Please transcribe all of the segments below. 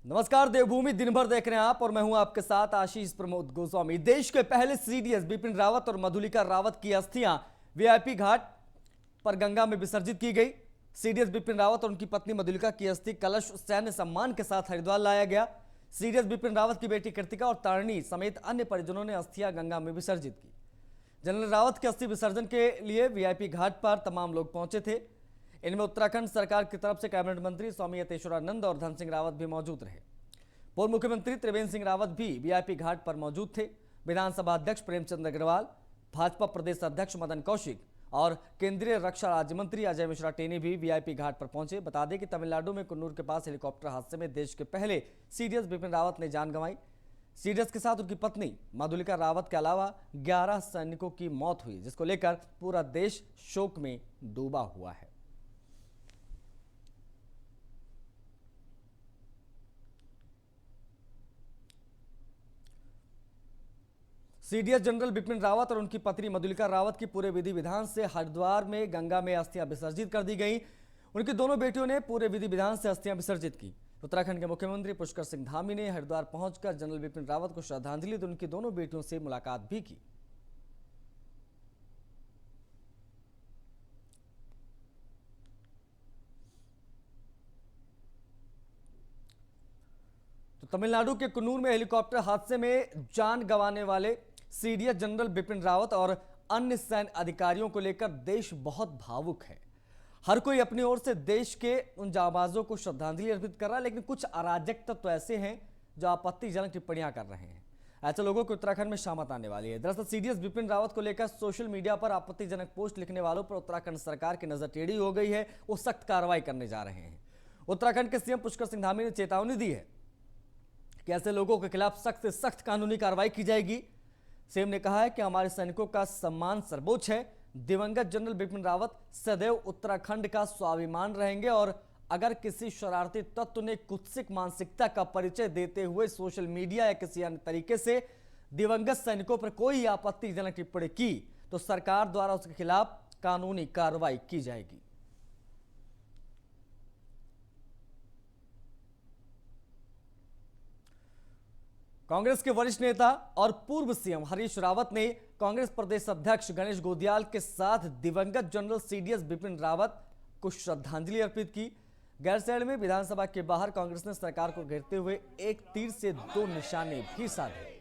नमस्कार, देवभूमि दिन भर देख रहे हैं आप और मैं हूं आपके साथ आशीष प्रमोद गोस्वामी। देश के पहले सीडीएस बिपिन रावत और मधुलिका रावत की अस्थियां वीआईपी घाट पर गंगा में विसर्जित की गई। सीडीएस बिपिन रावत और उनकी पत्नी मधुलिका की अस्थि कलश सैन्य सम्मान के साथ हरिद्वार लाया गया। सीडीएस बिपिन रावत की बेटी कृतिका और तारिणी समेत अन्य परिजनों ने अस्थियां गंगा में विसर्जित की। जनरल रावत के अस्थि विसर्जन के लिए वीआईपी घाट पर तमाम लोग पहुंचे थे। इनमें उत्तराखंड सरकार की तरफ से कैबिनेट मंत्री स्वामी यतेश्वरानंद और धन सिंह रावत भी मौजूद रहे। पूर्व मुख्यमंत्री त्रिवेंद्र सिंह रावत भी वीआईपी घाट पर मौजूद थे। विधानसभा अध्यक्ष प्रेमचंद अग्रवाल, भाजपा प्रदेश अध्यक्ष मदन कौशिक और केंद्रीय रक्षा राज्य मंत्री अजय मिश्रा टेनी भी वीआईपी घाट पर पहुंचे। बता दें कि तमिलनाडु में कुन्नूर के पास हेलीकॉप्टर हादसे में देश के पहले सीडीएस बिपिन रावत ने जान गंवाई। सीडीएस के साथ उनकी पत्नी मधुलिका रावत के अलावा 11 सैनिकों की मौत हुई, जिसको लेकर पूरा देश शोक में डूबा हुआ है। सीडीएस जनरल बिपिन रावत और उनकी पत्नी मधुलिका रावत की पूरे विधि विधान से हरिद्वार में गंगा में अस्थियां विसर्जित कर दी गई। उनकी दोनों बेटियों ने पूरे विधि विधान से अस्थियां विसर्जित की। उत्तराखंड के मुख्यमंत्री पुष्कर सिंह धामी ने हरिद्वार पहुंचकर जनरल बिपिन रावत को श्रद्धांजलि दी। उनकी दोनों बेटियों से मुलाकात भी की। तो तमिलनाडु के कुन्नूर में हेलीकॉप्टर हादसे में जान गंवाने वाले सीडीएस जनरल बिपिन रावत और अन्य सैन्य अधिकारियों को लेकर देश बहुत भावुक है। हर कोई अपनी ओर से देश के उन जांबाजों को श्रद्धांजलि अर्पित कर रहा है, लेकिन कुछ अराजक तत्व तो ऐसे हैं जो आपत्तिजनक टिप्पणियां कर रहे हैं। ऐसे लोगों को उत्तराखंड में शामत आने वाली है। दरअसल सीडीएस बिपिन रावत को लेकर सोशल मीडिया पर आपत्तिजनक पोस्ट लिखने वालों पर उत्तराखंड सरकार की नजर टेढ़ी हो गई है। वो सख्त कार्रवाई करने जा रहे हैं। उत्तराखंड के सीएम पुष्कर सिंह धामी ने चेतावनी दी है कि ऐसे लोगों के खिलाफ सख्त से सख्त कानूनी कार्रवाई की जाएगी। सीएम ने कहा है कि हमारे सैनिकों का सम्मान सर्वोच्च है। दिवंगत जनरल बिपिन रावत सदैव उत्तराखंड का स्वाभिमान रहेंगे और अगर किसी शरारती तत्व ने कुत्सित मानसिकता का परिचय देते हुए सोशल मीडिया या किसी अन्य तरीके से दिवंगत सैनिकों पर कोई आपत्तिजनक टिप्पणी की तो सरकार द्वारा उसके खिलाफ कानूनी कार्रवाई की जाएगी। कांग्रेस के वरिष्ठ नेता और पूर्व सीएम हरीश रावत ने कांग्रेस प्रदेश अध्यक्ष गणेश गोदियाल के साथ दिवंगत जनरल सीडीएस बिपिन रावत को श्रद्धांजलि अर्पित की। गैरसैंण में विधानसभा के बाहर कांग्रेस ने सरकार को घेरते हुए एक तीर से 2 निशाने भी साधे।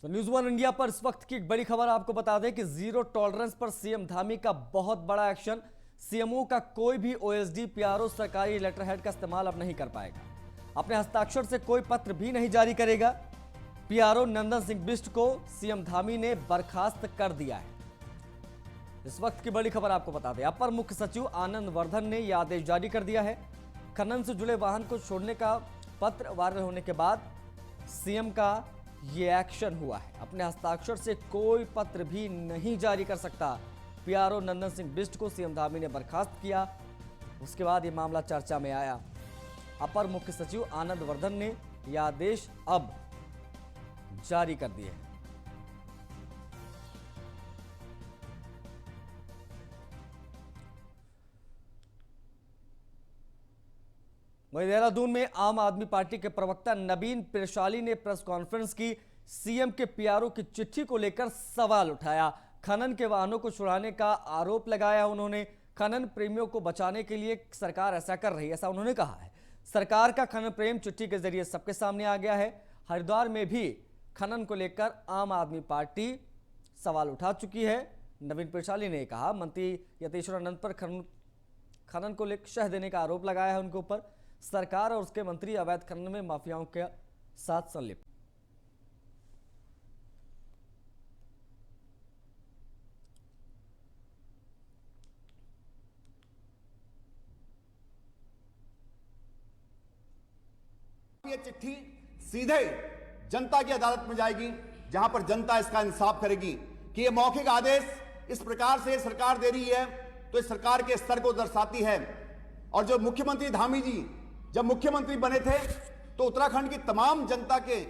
तो न्यूज वन इंडिया पर इस वक्त की एक बड़ी खबर आपको बता दें कि जीरो टॉलरेंस पर सीएम धामी का बहुत बड़ा एक्शन। सीएमओ का कोई भी ओएसडी पीआरओ सरकारी लेटर हेड का इस्तेमाल अब नहीं कर पाएगा। अपने हस्ताक्षर से कोई पत्र भी नहीं जारी करेगा। पीआरओ नंदन सिंह बिष्ट को सीएम धामी ने बर्खास्त कर दिया है। इस वक्त की बड़ी खबर आपको बता दें, अपर मुख्य सचिव आनंद वर्धन ने यह आदेश जारी कर दिया है। खनन से जुड़े वाहन को छोड़ने का पत्र वायरल होने के बाद सीएम का ये एक्शन हुआ है। अपने हस्ताक्षर से कोई पत्र भी नहीं जारी कर सकता। पीआरओ नंदन सिंह बिष्ट को सीएम धामी ने बर्खास्त किया। उसके बाद ये मामला चर्चा में आया। अपर मुख्य सचिव आनंद वर्धन ने यह आदेश अब जारी कर दिए हैं। वहीं देहरादून में आम आदमी पार्टी के प्रवक्ता नवीन पिरशाली ने प्रेस कॉन्फ्रेंस की। सीएम के पीआरओ की चिट्ठी को लेकर सवाल उठाया। खनन के वाहनों को छुड़ाने का आरोप लगाया उन्होंने। खनन प्रेमियों को बचाने के लिए सरकार ऐसा कर रही है, ऐसा उन्होंने कहा है। सरकार का खनन प्रेम चिट्ठी के जरिए सबके सामने आ गया है। हरिद्वार में भी खनन को लेकर आम आदमी पार्टी सवाल उठा चुकी है। नवीन पिरशाली ने कहा, मंत्री यतेश्वरानंद पर खनन को लेकर शह देने का आरोप लगाया है उनके ऊपर। सरकार और उसके मंत्री अवैध खनन में माफियाओं के साथ संलिप्त। ये चिट्ठी सीधे जनता की अदालत में जाएगी, जहां पर जनता इसका इंसाफ करेगी कि ये मौखिक आदेश इस प्रकार से सरकार दे रही है तो इस सरकार के स्तर को दर्शाती है। और जो मुख्यमंत्री धामी जी जब मुख्यमंत्री बने थे तो उत्तराखंड की तमाम जनता के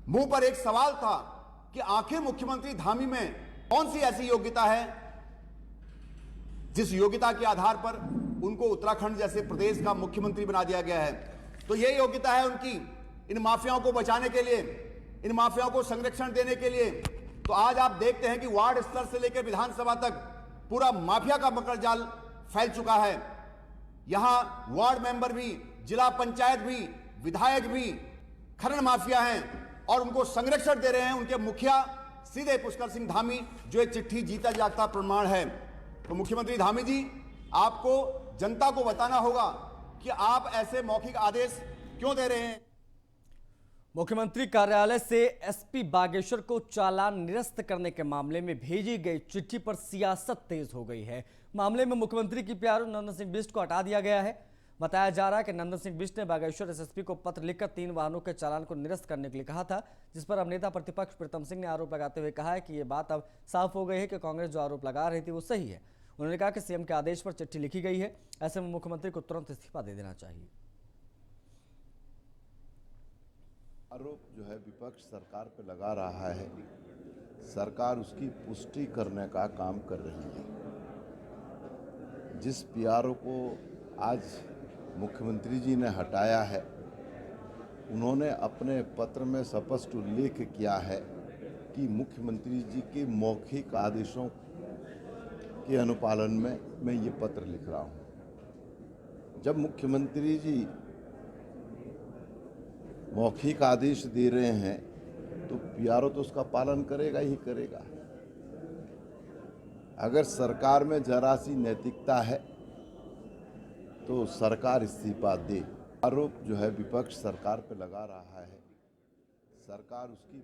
मुंह पर एक सवाल था कि आखिर मुख्यमंत्री धामी में कौन सी ऐसी योग्यता है जिस योग्यता के आधार पर उनको उत्तराखंड जैसे प्रदेश का मुख्यमंत्री बना दिया गया है। तो यह योग्यता है उनकी इन माफियाओं को बचाने के लिए, इन माफियाओं को संरक्षण देने के लिए। तो आज आप देखते हैं कि वार्ड स्तर से लेकर विधानसभा तक पूरा माफिया का मकड़जाल फैल चुका है। यहां वार्ड मेंबर भी, जिला पंचायत भी, विधायक भी खनन माफिया हैं और उनको संरक्षण दे रहे हैं उनके मुखिया सीधे पुष्कर सिंह धामी, जो एक चिट्ठी जीता जागता प्रमाण है। तो मुख्यमंत्री धामी जी, आपको जनता को बताना होगा कि आप ऐसे मौखिक आदेश क्यों दे रहे हैं। मुख्यमंत्री कार्यालय से एसपी बागेश्वर को चालान निरस्त करने के मामले में भेजी गई चिट्ठी पर सियासत तेज हो गई है। मामले में मुख्यमंत्री की पीआरओ नंदन सिंह बिष्ट को हटा दिया गया है। बताया जा रहा है कि नंदन सिंह बिष्ट ने बागेश्वर एसएसपी को पत्र लिखकर 3 वाहनों के चालान को निरस्त करने के लिए कहा था, जिस पर अब नेता प्रतिपक्ष प्रीतम सिंह ने आरोप लगाते हुए कहा है कि यह बात अब साफ हो गई है कि कांग्रेस जो आरोप लगा रही थी वो सही है। उन्होंने कहा कि सीएम के आदेश पर चिट्ठी लिखी गई है, ऐसे में मुख्यमंत्री को तुरंत इस्तीफा दे देना चाहिए। आरोप जो है विपक्ष सरकार पे लगा रहा है, सरकार उसकी पुष्टि करने का काम कर रही है। जिस पीआरओ को आज मुख्यमंत्री जी ने हटाया है, उन्होंने अपने पत्र में स्पष्ट उल्लेख किया है कि मुख्यमंत्री जी के मौखिक आदेशों के अनुपालन में मैं ये पत्र लिख रहा हूँ। जब मुख्यमंत्री जी मौखिक आदेश दे रहे हैं तो पीआरओ तो उसका पालन करेगा ही करेगा। अगर सरकार में जरा सी नैतिकता है तो सरकार इस्तीफा दे। आरोप जो है विपक्ष सरकार पे लगा रहा है, सरकार उसकी।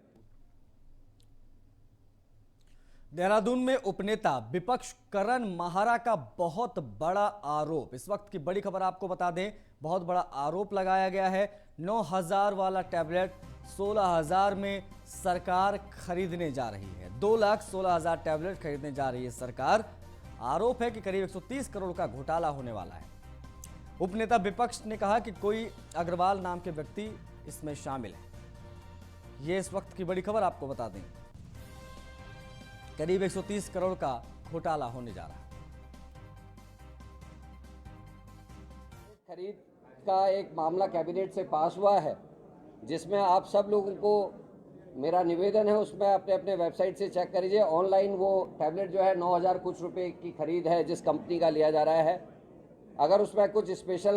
देहरादून में उपनेता विपक्ष करण माहारा का बहुत बड़ा आरोप। इस वक्त की बड़ी खबर आपको बता दें, बहुत बड़ा आरोप लगाया गया है। 9,000 वाला टैबलेट 16,000 में सरकार खरीदने जा रही है। 2,16,000 टैबलेट खरीदने जा रही है सरकार। आरोप है कि करीब 130 करोड़ का घोटाला होने वाला है। उपनेता विपक्ष ने कहा कि कोई अग्रवाल नाम के व्यक्ति इसमें शामिल है। ये इस वक्त की बड़ी खबर आपको बता दें, करीब 130 करोड़ का घोटाला होने जा रहा है। खरीद का एक मामला कैबिनेट से पास हुआ है, जिसमें आप सब लोगों को मेरा निवेदन है, उसमें अपने अपने वेबसाइट से चेक करिए। ऑनलाइन वो टैबलेट जो है 9,000 कुछ रुपए की खरीद है, जिस कंपनी का लिया जा रहा है। अगर उसमें कुछ स्पेशल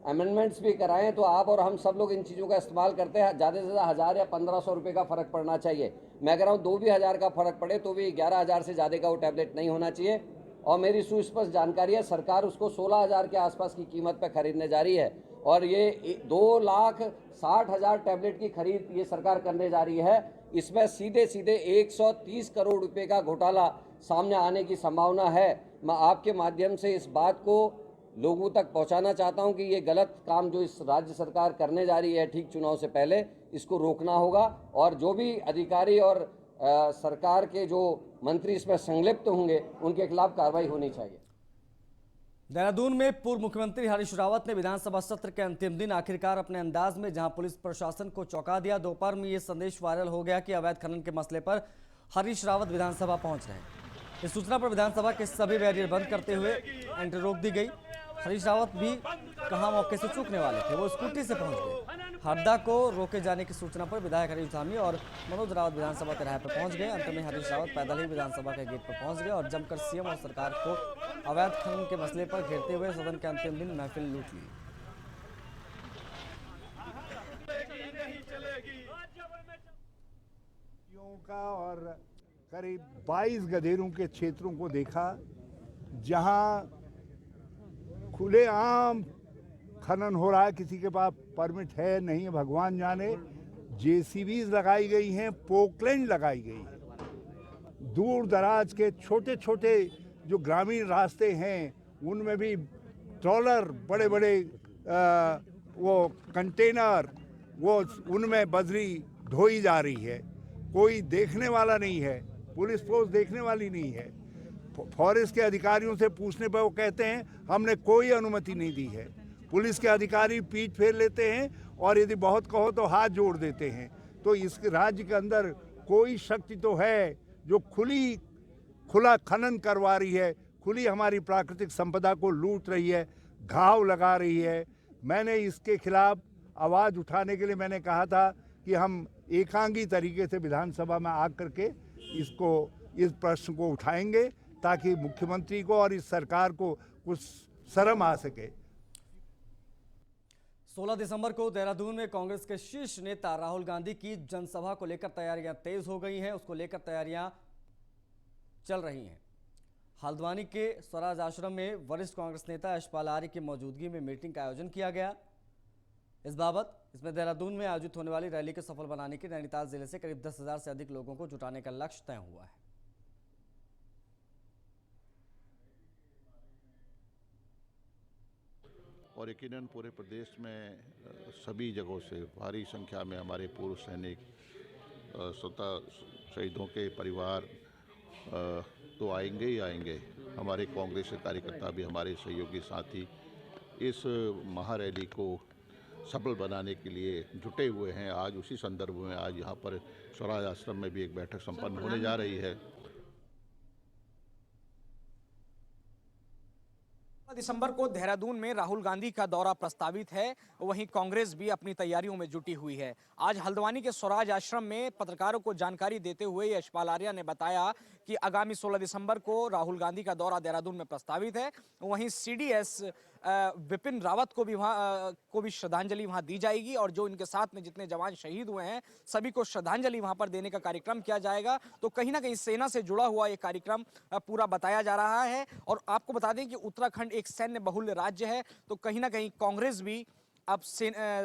अमेंडमेंट्स भी कराएं तो आप और हम सब लोग इन चीज़ों का इस्तेमाल करते हैं। ज़्यादा से ज़्यादा 1,000 या 1,500 रुपये का फ़र्क पड़ना चाहिए। मैं कह रहा हूँ 2 भी 1,000 का फ़र्क पड़े तो भी 11,000 से ज़्यादा का वो टैबलेट नहीं होना चाहिए। और मेरी सुस्पष्ट जानकारी है, सरकार उसको 16,000 के आसपास की कीमत पर खरीदने जा रही है। और ये 2,60,000 टैबलेट की खरीद ये सरकार करने जा रही है। इसमें सीधे सीधे 130 करोड़ रुपए का घोटाला सामने आने की संभावना है। मैं आपके माध्यम से इस बात को लोगों तक पहुंचाना चाहता हूं कि ये गलत काम जो इस राज्य सरकार करने जा रही है ठीक चुनाव से पहले, इसको रोकना होगा। और जो भी अधिकारी और सरकार के जो मंत्री इसमें संलिप्त होंगे उनके खिलाफ कार्रवाई होनी चाहिए। देहरादून में पूर्व मुख्यमंत्री हरीश रावत ने विधानसभा सत्र के अंतिम दिन आखिरकार अपने अंदाज में जहां पुलिस प्रशासन को चौंका दिया। दोपहर में ये संदेश वायरल हो गया कि अवैध खनन के मसले पर हरीश रावत विधानसभा पहुंच रहे हैं। इस सूचना पर विधानसभा के सभी बैरियर बंद करते हुए एंट्री रोक दी गई। हरीश रावत भी कहां मौके से चूकने वाले थे, वो स्कूटी से पहुंच गए। हरदा को रोके जाने की सूचना पर विधायक हरीश धामी और मनोज रावत विधानसभा तिराहे पर पहुंच गए। अंत में हरीश रावत पैदल ही विधानसभा के गेट पर पहुंच गए और जमकर सीएम और सरकार को अवैध खनन के मसले पर घेरते हुए सदन के अंतिम दिन महफिल लूट ली। का और करीब 22 गधेरों के क्षेत्रों को देखा, जहां खुलेआम खनन हो रहा है। किसी के पास परमिट है नहीं है भगवान जाने। जेसीबीज लगाई गई हैं, पोकलैंड लगाई गई है। दूर दराज के छोटे छोटे जो ग्रामीण रास्ते हैं उनमें भी ट्रॉलर, बड़े बड़े वो कंटेनर, वो उनमें बजरी ढोई जा रही है। कोई देखने वाला नहीं है, पुलिस फोर्स देखने वाली नहीं है। फॉरेस्ट के अधिकारियों से पूछने पर वो कहते हैं हमने कोई अनुमति नहीं दी है। पुलिस के अधिकारी पीठ फेर लेते हैं और यदि बहुत कहो तो हाथ जोड़ देते हैं। तो इस राज्य के अंदर कोई शक्ति तो है जो खुला खनन करवा रही है, खुली हमारी प्राकृतिक संपदा को लूट रही है, घाव लगा रही है। मैंने इसके खिलाफ आवाज़ उठाने के लिए मैंने कहा था कि हम एकांगी तरीके से विधानसभा में आकर के इस प्रश्न को उठाएंगे ताकि मुख्यमंत्री को और इस सरकार को कुछ शर्म आ सके। 16 दिसंबर को देहरादून में कांग्रेस के शीर्ष नेता राहुल गांधी की जनसभा को लेकर तैयारियां तेज हो गई हैं। उसको लेकर तैयारियां चल रही हैं। हल्द्वानी के स्वराज आश्रम में वरिष्ठ कांग्रेस नेता यशपाल आर्य की मौजूदगी में मीटिंग का आयोजन किया गया। इसमें देहरादून में आयोजित होने वाली रैली को सफल बनाने के नैनीताल जिले से करीब 10,000 से अधिक लोगों को जुटाने का लक्ष्य तय हुआ है। और यकीनन पूरे प्रदेश में सभी जगहों से भारी संख्या में हमारे पूर्व सैनिक, स्वतः शहीदों के परिवार तो आएंगे ही आएंगे। हमारे कांग्रेस के कार्यकर्ता भी, हमारे सहयोगी साथी इस महारैली को सफल बनाने के लिए जुटे हुए हैं। आज उसी संदर्भ में आज यहाँ पर स्वराज आश्रम में भी एक बैठक संपन्न होने जा रही है। दिसंबर को देहरादून में राहुल गांधी का दौरा प्रस्तावित है, वहीं कांग्रेस भी अपनी तैयारियों में जुटी हुई है। आज हल्द्वानी के स्वराज आश्रम में पत्रकारों को जानकारी देते हुए यशपाल आर्य ने बताया कि आगामी 16 दिसंबर को राहुल गांधी का दौरा देहरादून में प्रस्तावित है। वहीं सीडीएस विपिन रावत को भी श्रद्धांजलि वहां दी जाएगी और जो इनके साथ में जितने जवान शहीद हुए हैं सभी को श्रद्धांजलि वहां पर देने का कार्यक्रम किया जाएगा। तो कहीं ना कहीं सेना से जुड़ा हुआ ये कार्यक्रम पूरा बताया जा रहा है। और आपको बता दें कि उत्तराखंड एक सैन्य बहुल्य राज्य है, तो कहीं ना कहीं कांग्रेस भी अब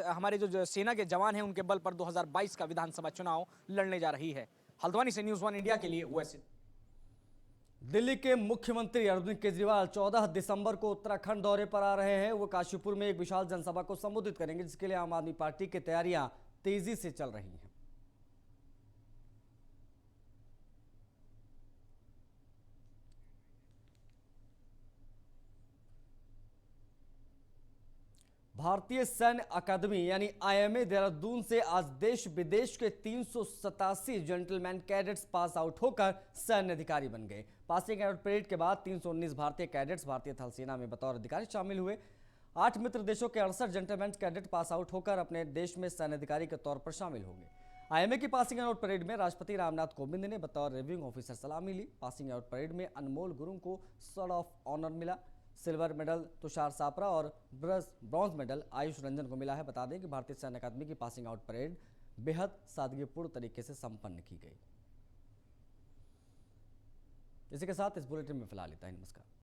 हमारे जो सेना के जवान हैं उनके बल पर 2022 का विधानसभा चुनाव लड़ने जा रही है। हल्द्वानी से न्यूज़ 1 इंडिया के लिए वैसे। दिल्ली के मुख्यमंत्री अरविंद केजरीवाल 14 दिसंबर को उत्तराखंड दौरे पर आ रहे हैं। वो काशीपुर में एक विशाल जनसभा को संबोधित करेंगे, जिसके लिए आम आदमी पार्टी की तैयारियां तेजी से चल रही हैं। भारतीय सैन्य अकादमी यानी आईएमए देहरादून से आज देश विदेश के 387 जेंटलमैन कैडेट्स पास आउट होकर सैन्य अधिकारी बन गए। पासिंग आउट परेड के बाद 319 भारतीय कैडेट्स भारतीय थल सेना में बतौर अधिकारी शामिल हुए। 8 मित्र देशों के 68 जेंटलमैन कैडेट पास आउट होकर अपने देश में सैन्य अधिकारी के तौर पर शामिल होंगे। आईएमए की पासिंग आउट परेड में राष्ट्रपति रामनाथ कोविंद ने बतौर रिव्यूइंग ऑफिसर सलामी ली। पासिंग आउट परेड में अनमोल गुरुंग को सॉर्ड ऑफ ऑनर मिला। सिल्वर मेडल तुषार सापरा और ब्रॉन्ज मेडल आयुष रंजन को मिला है। बता दें कि भारतीय सैन्य अकादमी की पासिंग आउट परेड बेहद सादगीपूर्ण तरीके से संपन्न की गई। इसी के साथ इस बुलेटिन में फिलहाल इतना ही। नमस्कार।